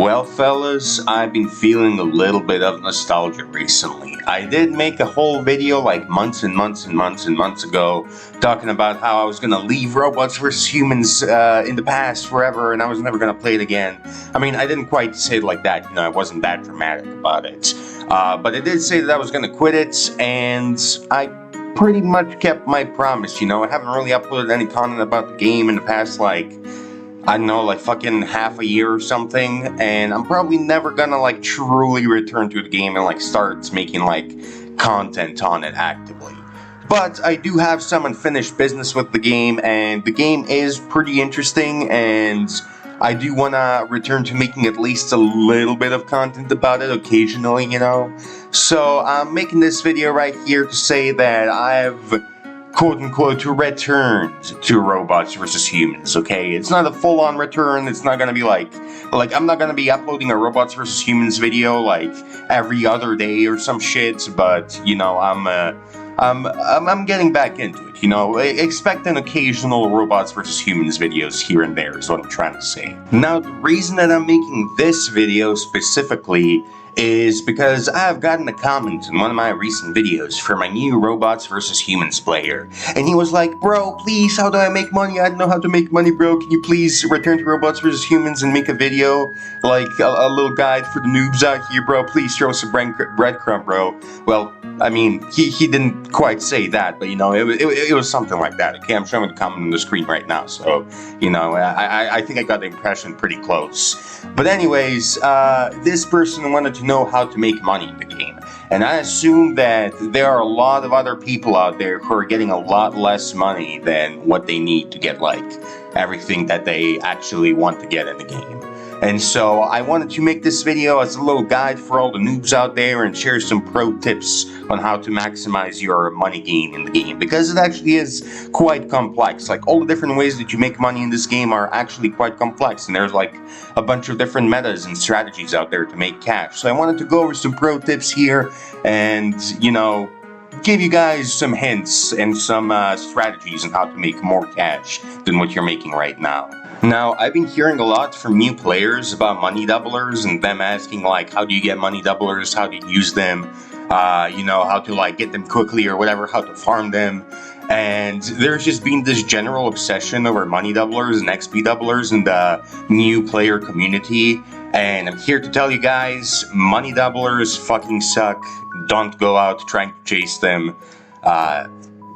Well, fellas, I've been feeling a little bit of nostalgia recently. I did make a whole video like months ago talking about how I was gonna leave robots versus humans in the past forever and I was never gonna play it again. I mean, I didn't quite say it like that, I wasn't that dramatic about it. But I did say that I was gonna quit it, and I pretty much kept my promise, I haven't really uploaded any content about the game in the past, I don't know, fucking half a year or something, and I'm probably never gonna, truly return to the game and, start making, content on it actively. But I do have some unfinished business with the game, and the game is pretty interesting, and I do wanna return to making at least a little bit of content about it occasionally, So I'm making this video right here to say that I've quote-unquote returned to robots versus humans, okay? It's not a full-on return. It's not gonna be like I'm not gonna be uploading a robots versus humans video every other day or some shit, but I'm getting back into it, expect an occasional robots versus humans videos here and there is what I'm trying to say. Now, the reason that I'm making this video specifically is because I have gotten a comment in one of my recent videos for my new robots versus humans player, and he was like, bro, please, how do I make money? I don't know how to make money, bro. Can you please return to robots versus humans and make a video, a little guide for the noobs out here, bro? Please throw some breadcrumb, bro. Well, I mean, he didn't quite say that, but it was something like that. Okay, I'm showing the comment on the screen right now, so I think I got the impression pretty close. But anyways, this person wanted to know how to make money in the game, and I assume that there are a lot of other people out there who are getting a lot less money than what they need to get everything that they actually want to get in the game. And so I wanted to make this video as a little guide for all the noobs out there and share some pro tips on how to maximize your money gain in the game, because it actually is quite complex. All the different ways that you make money in this game are actually quite complex, and there's a bunch of different metas and strategies out there to make cash. So I wanted to go over some pro tips here and, give you guys some hints and some strategies on how to make more cash than what you're making right now. Now, I've been hearing a lot from new players about money doublers and them asking how do you get money doublers, how do you use them, how to get them quickly or whatever, how to farm them. And there's just been this general obsession over money doublers and XP doublers in the new player community. And I'm here to tell you guys, money doublers fucking suck. Don't go out trying to chase them.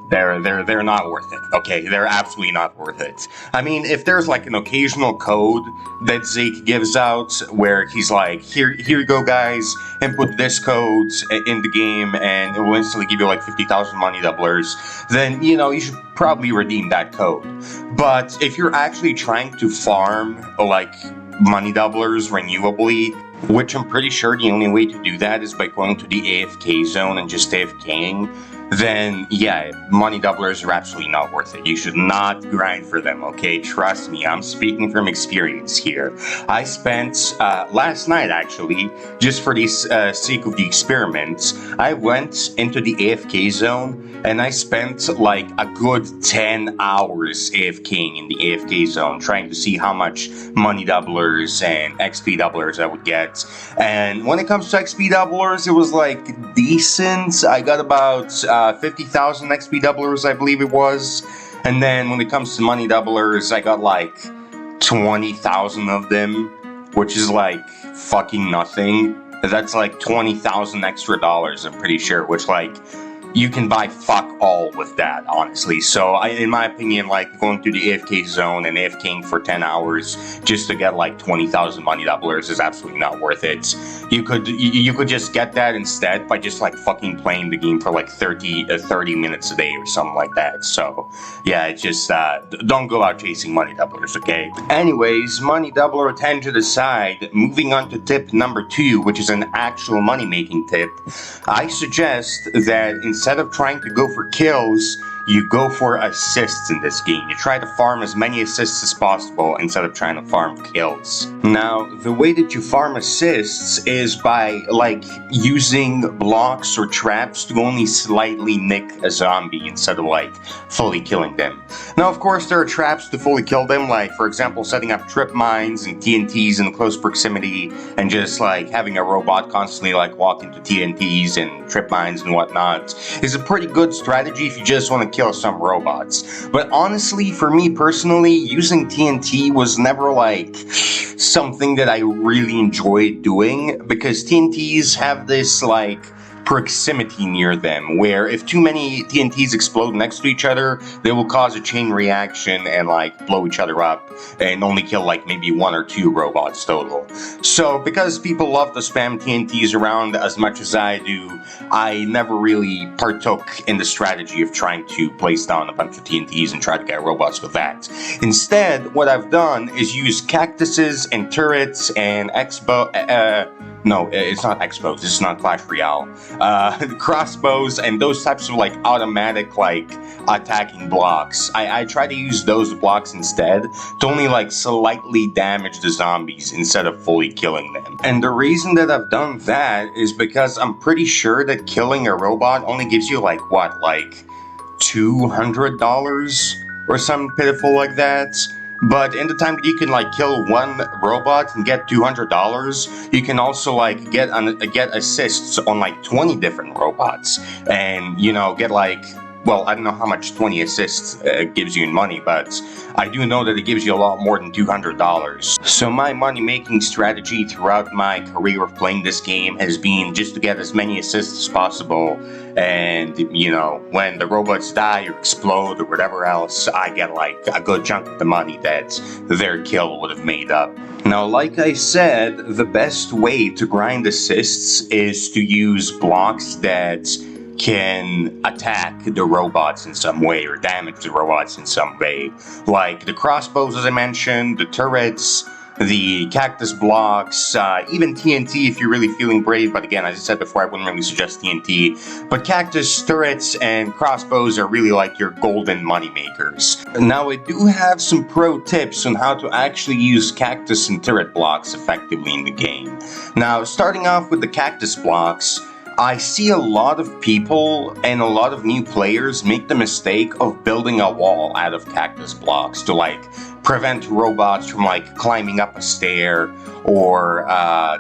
They're not worth it, okay? They're absolutely not worth it. I mean, if there's an occasional code that Zeke gives out where he's here you go guys, input this code in the game and it will instantly give you 50,000 money doublers, then, you should probably redeem that code. But if you're actually trying to farm, money doublers renewably, which I'm pretty sure the only way to do that is by going to the AFK zone and just AFKing, then yeah, money doublers are absolutely not worth it. You should not grind for them, okay? Trust me, I'm speaking from experience here. I spent, last night actually, just for the sake of the experiment, I went into the AFK zone and I spent a good 10 hours AFKing in the AFK zone, trying to see how much money doublers and XP doublers I would get. And when it comes to XP doublers, it was decent. I got about 50,000 XP doublers, I believe it was. And then when it comes to money doublers, I got 20,000 of them, which is fucking nothing. That's 20,000 extra dollars, I'm pretty sure, which you can buy fuck all with that, honestly. So, in my opinion, going through the AFK zone and AFKing for 10 hours just to get 20,000 money doublers is absolutely not worth it. You could just get that instead by just fucking playing the game for 30 minutes a day or something like that. So, yeah, just don't go out chasing money doublers, okay? Anyways, money doubler tangent aside, moving on to tip number 2, which is an actual money making tip. I suggest that instead of trying to go for kills, you go for assists in this game. You try to farm as many assists as possible instead of trying to farm kills. Now, the way that you farm assists is by, like, using blocks or traps to only slightly nick a zombie instead of, like, fully killing them. Now, of course, there are traps to fully kill them, like, for example, setting up trip mines and TNTs in close proximity, and just, like, having a robot constantly, like, walk into TNTs and trip mines and whatnot is a pretty good strategy if you just want to kill some robots. But honestly, for me personally, using TNT was never, like, something that I really enjoyed doing, because TNTs have this, like, proximity near them, where if too many TNTs explode next to each other, they will cause a chain reaction and, like, blow each other up and only kill, like, maybe 1 or 2 robots total. So because people love to spam TNTs around as much as I do, I never really partook in the strategy of trying to place down a bunch of TNTs and try to get robots with that. Instead, what I've done is use cactuses and turrets and no, it's not Expos, this is not Clash Royale. Crossbows and those types of, like, automatic, like, attacking blocks. I try to use those blocks instead to only, like, slightly damage the zombies instead of fully killing them. And the reason that I've done that is because I'm pretty sure that killing a robot only gives you, like, what, like, $200 or something pitiful like that? But in the time that you can, like, kill one robot and get $200, you can also, like, get assists on, like, 20 different robots, and, you know, get, like, well, I don't know how much 20 assists gives you in money, but I do know that it gives you a lot more than $200. So my money-making strategy throughout my career of playing this game has been just to get as many assists as possible, and, you know, when the robots die or explode or whatever else, I get, like, a good chunk of the money that their kill would have made up. Now, like I said, the best way to grind assists is to use blocks that can attack the robots in some way or damage the robots in some way, like the crossbows, as I mentioned, the turrets, the cactus blocks, even TNT if you're really feeling brave, but again, as I said before, I wouldn't really suggest TNT, but cactus, turrets, and crossbows are really like your golden money makers. Now, I do have some pro tips on how to actually use cactus and turret blocks effectively in the game. Now, starting off with the cactus blocks, I see a lot of people and a lot of new players make the mistake of building a wall out of cactus blocks to, like, prevent robots from, like, climbing up a stair or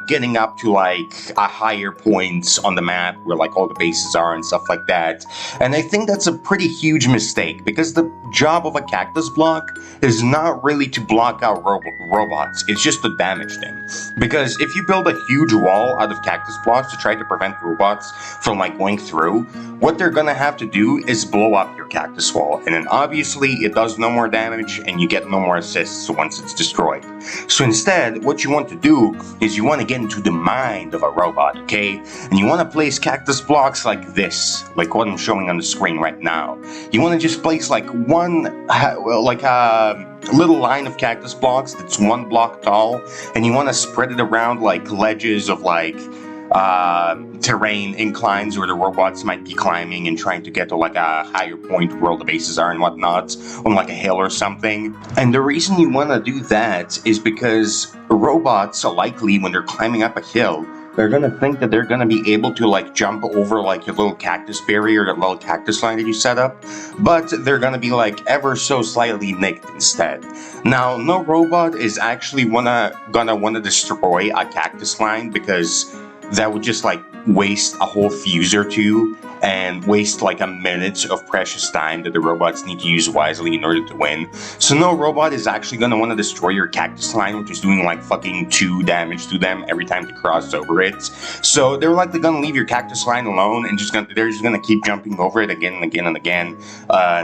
getting up to, like, a higher point on the map where, like, all the bases are and stuff like that. And I think that's a pretty huge mistake, because the job of a cactus block is not really to block out robots, it's just to damage them. Because if you build a huge wall out of cactus blocks to try to prevent robots from, like, going through, what they're gonna have to do is blow up your cactus wall, and then obviously it does no more damage and you get no more assists once it's destroyed. So instead, what you want to do is you want to get into the mind of a robot, okay? And you want to place cactus blocks like this, like what I'm showing on the screen right now. You want to just place, like, a little line of cactus blocks that's 1 block tall, and you want to spread it around, like, ledges of, like, terrain inclines where the robots might be climbing and trying to get to, like, a higher point where all the bases are and whatnot, on, like, a hill or something. And the reason you want to do that is because robots are likely, when they're climbing up a hill, they're gonna think that they're gonna be able to, like, jump over, like, your little cactus barrier, that little cactus line that you set up, but they're gonna be, like, ever so slightly nicked instead. Now, no robot is actually gonna wanna destroy a cactus line, because that would just, like, waste a whole fuse or two and waste, like, a minute of precious time that the robots need to use wisely in order to win. So no robot is actually going to want to destroy your cactus line, which is doing, like, fucking 2 damage to them every time they cross over it. So they're likely going to leave your cactus line alone and they're just going to keep jumping over it again and again and again,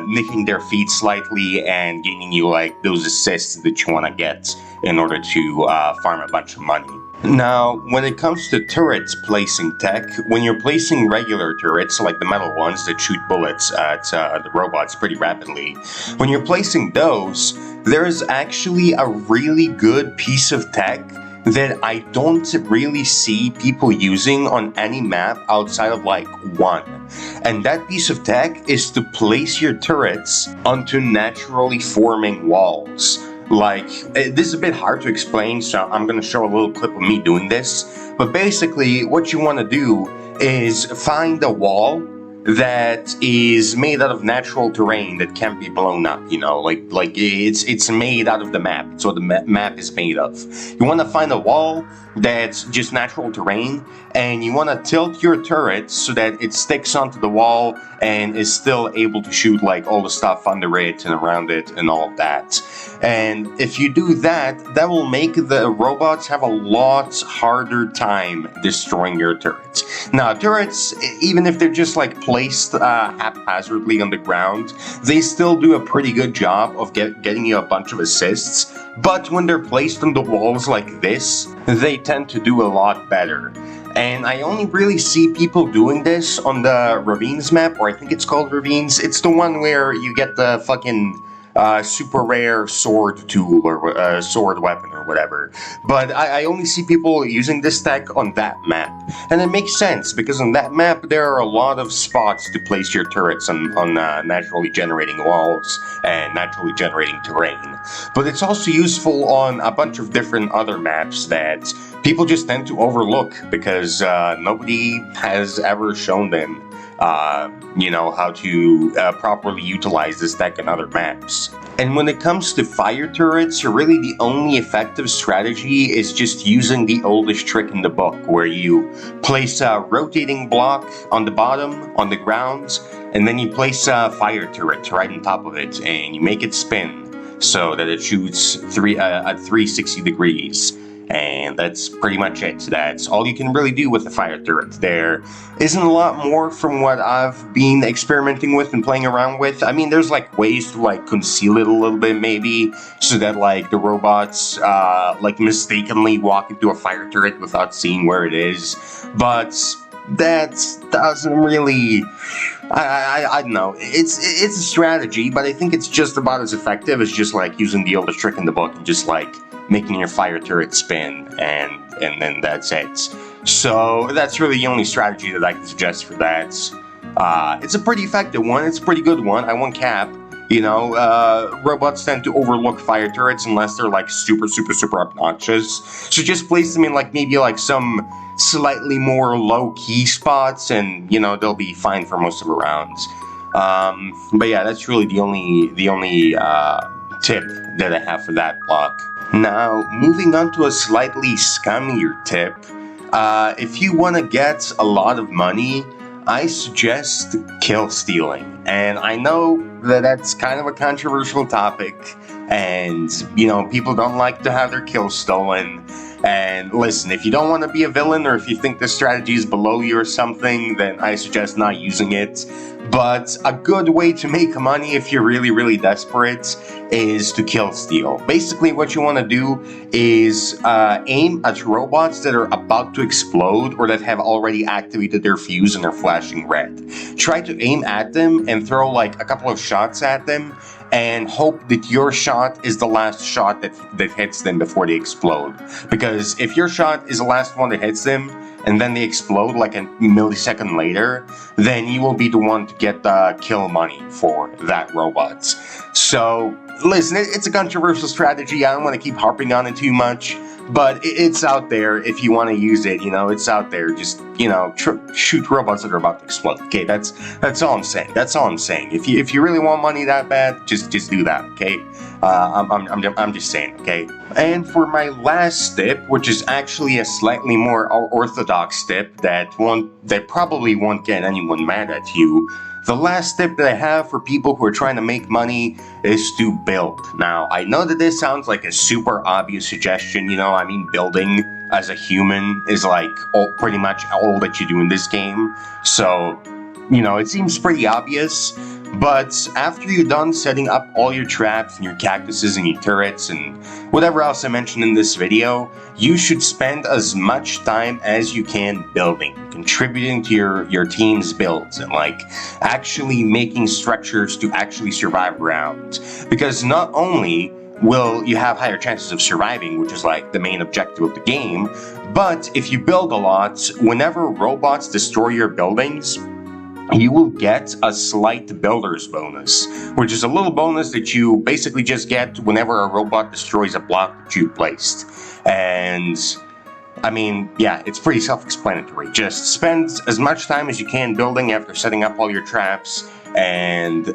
nicking their feet slightly and gaining you, like, those assists that you want to get in order to farm a bunch of money. Now, when it comes to turrets placing tech, when you're placing regular turrets, like the metal ones that shoot bullets at the robots pretty rapidly, when you're placing those, there's actually a really good piece of tech that I don't really see people using on any map outside of like one. And that piece of tech is to place your turrets onto naturally forming walls. Like, this is a bit hard to explain, so I'm gonna show a little clip of me doing this. But basically, what you want to do is find a wall that is made out of natural terrain that can't be blown up, like it's made out of the map. It's what the map is made of. You want to find a wall that's just natural terrain, and you want to tilt your turret so that it sticks onto the wall and is still able to shoot like all the stuff under it and around it and all of that. And if you do that, that will make the robots have a lot harder time destroying your turrets. Now, turrets, even if they're just like placed haphazardly on the ground, they still do a pretty good job of getting you a bunch of assists. But when they're placed on the walls like this, they tend to do a lot better. And I only really see people doing this on the Ravines map, or I think it's called Ravines. It's the one where you get the fucking super rare sword tool or sword weapon or whatever. But I only see people using this tech on that map. And it makes sense, because on that map there are a lot of spots to place your turrets on naturally generating walls and naturally generating terrain. But it's also useful on a bunch of different other maps that people just tend to overlook because nobody has ever shown them how to properly utilize this tech in other maps. And when it comes to fire turrets, really the only effective strategy is just using the oldest trick in the book, where you place a rotating block on the bottom, on the ground, and then you place a fire turret right on top of it, and you make it spin so that it shoots at 360 degrees. And that's pretty much it. That's all you can really do with the fire turret. There isn't a lot more from what I've been experimenting with and playing around with. I mean, there's like ways to like conceal it a little bit maybe, so that like the robots like mistakenly walk into a fire turret without seeing where it is. But that doesn't really... I don't know. It's a strategy, but I think it's just about as effective as just like using the oldest trick in the book and just like making your fire turret spin, and then that's it. So that's really the only strategy that I can suggest for that. It's a pretty effective one. It's a pretty good one. I won't cap. Robots tend to overlook fire turrets unless they're like super obnoxious. So just place them in like maybe like some slightly more low-key spots, and they'll be fine for most of the rounds. But yeah, that's really the only tip that I have for that block. Now, moving on to a slightly scummier tip. If you want to get a lot of money, I suggest kill stealing. And I know that that's kind of a controversial topic, and people don't like to have their kills stolen. And listen, if you don't want to be a villain, or if you think this strategy is below you or something, then I suggest not using it. But a good way to make money if you're really desperate is to kill steal. Basically, what you want to do is aim at robots that are about to explode or that have already activated their fuse and are flashing red. Try to aim at them and throw like a couple of shots at them, and hope that your shot is the last shot that hits them before they explode. Because if your shot is the last one that hits them, and then they explode like a millisecond later, then you will be the one to get the kill money for that robot. So, listen, it's a controversial strategy. I don't want to keep harping on it too much, but it's out there if you want to use it. It's out there. Just shoot robots that are about to explode. Okay, that's all I'm saying. That's all I'm saying. If you really want money that bad, just do that. Okay, I'm just saying. Okay. And for my last tip, which is actually a slightly more orthodox tip that probably won't get anyone mad at you. The last tip that I have for people who are trying to make money is to build. Now, I know that this sounds like a super obvious suggestion, building as a human is like pretty much all that you do in this game. So, it seems pretty obvious, but after you're done setting up all your traps and your cactuses and your turrets and whatever else I mentioned in this video, you should spend as much time as you can building, contributing to your team's builds, and like actually making structures to actually survive around. Because not only you have higher chances of surviving, which is like the main objective of the game. But if you build a lot, whenever robots destroy your buildings, you will get a slight builder's bonus, which is a little bonus that you basically just get whenever a robot destroys a block that you placed. And I mean, yeah, it's pretty self-explanatory. Just spend as much time as you can building after setting up all your traps, and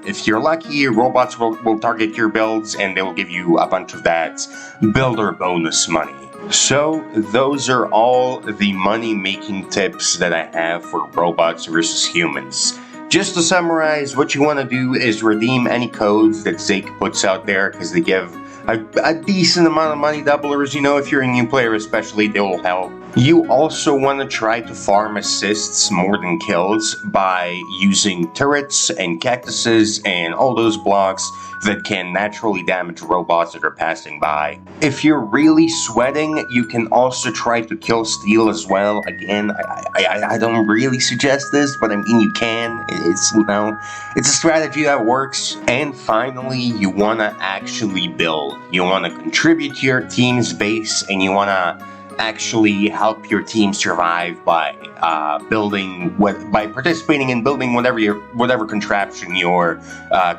if you're lucky, robots will target your builds and they will give you a bunch of that builder bonus money. So those are all the money-making tips that I have for robots versus humans. Just to summarize, what you want to do is redeem any codes that Zake puts out there, because they give a decent amount of money doublers. You know, if you're a new player especially, they will help. You also want to try to farm assists more than kills by using turrets and cactuses and all those blocks that can naturally damage robots that are passing by. If you're really sweating, you can also try to kill steal as well. Again, I don't really suggest this, but I mean, you can. It's, you know, it's a strategy that works. And finally, you want to actually build. You want to contribute to your team's base, and you want to actually help your team survive by by participating in building whatever contraption your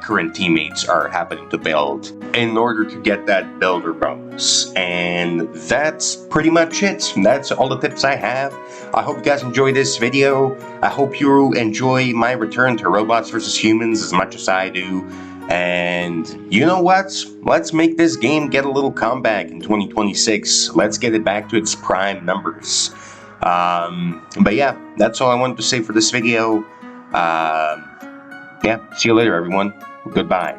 current teammates are happening to build in order to get that builder bonus. And that's pretty much it. That's all the tips I have. I hope you guys enjoyed this video. I hope you enjoy my return to robots versus humans as much as I do. And you know what? Let's make this game get a little comeback in 2026. Let's get it back to its prime numbers. But yeah, that's all I wanted to say for this video. Yeah, see you later, everyone. Goodbye.